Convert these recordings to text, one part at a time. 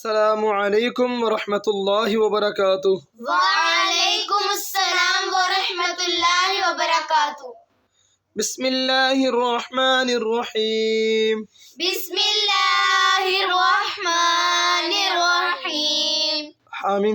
السلام عليكم ورحمة الله وبركاته. وعليكم السلام ورحمة الله وبركاته. بسم الله الرحمن الرحيم. بسم الله الرحمن الرحيم. حاميم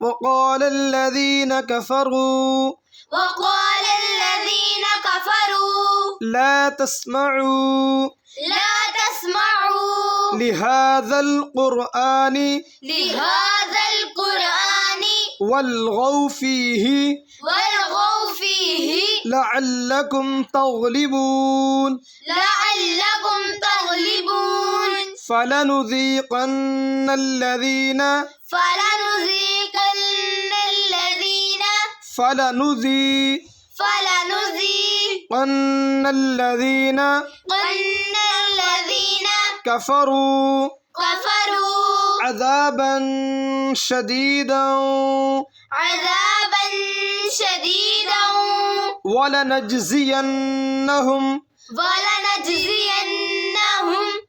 وقال الذين كفروا وقال الذين كفروا لا تسمعوا لا تسمعوا لهذا القرآن لهذا القرآن والغوا فيه والغوا فيه لعلكم تغلبون لعلكم تغلبون. فلنذيقن الذين فلنذيقن الذين فلنذيقن الذين كفروا عذابا شديدا ولنجزينهم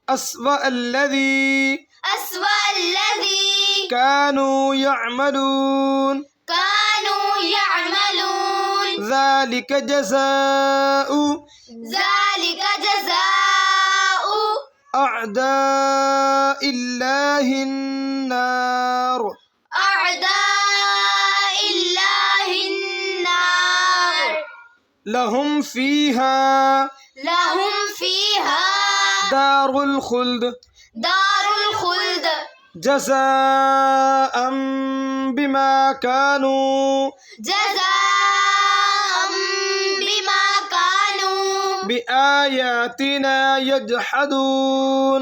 أسوأ الذي كانوا يعملون ذلك جزاء أعداء الله النار أعداء الله النار لهم فيها دار الخلد جزاء بما كانوا بآياتنا يجحدون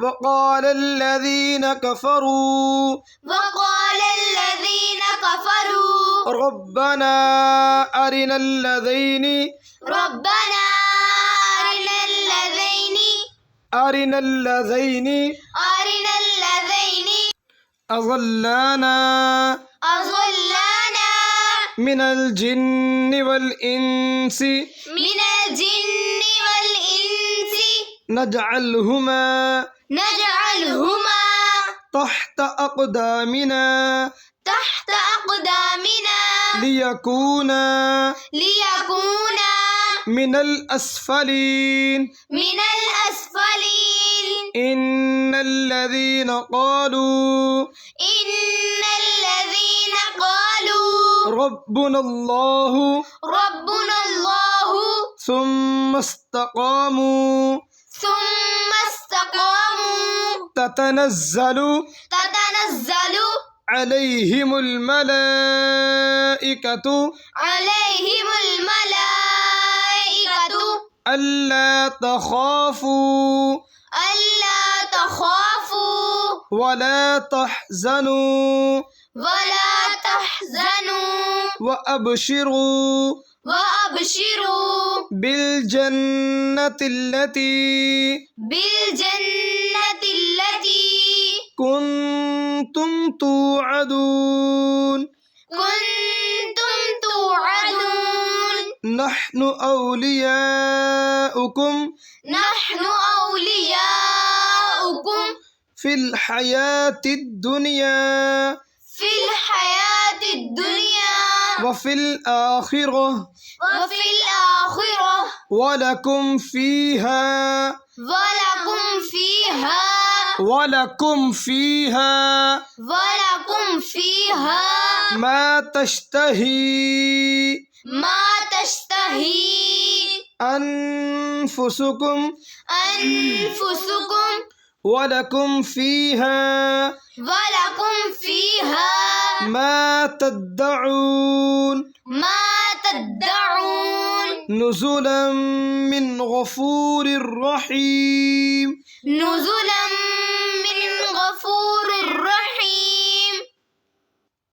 وقال الذين كفروا ربنا أرنا الذين أضلانا من الجن والإنس نجعلهما تحت أقدامنا ليكونا من الأسفلين إن الذين قالوا ربنا الله ثم استقاموا تتنزل عليهم الملائكة ألا تخافوا ولا تحزنوا وأبشروا بالجنة التي كنتم توعدون نحن أولياؤكم في الحياة الدنيا وفي الآخرة ولكم فيها ما تشتهي أنفسكم ولكم فيها ما تدعون نزلا من غفور رحيم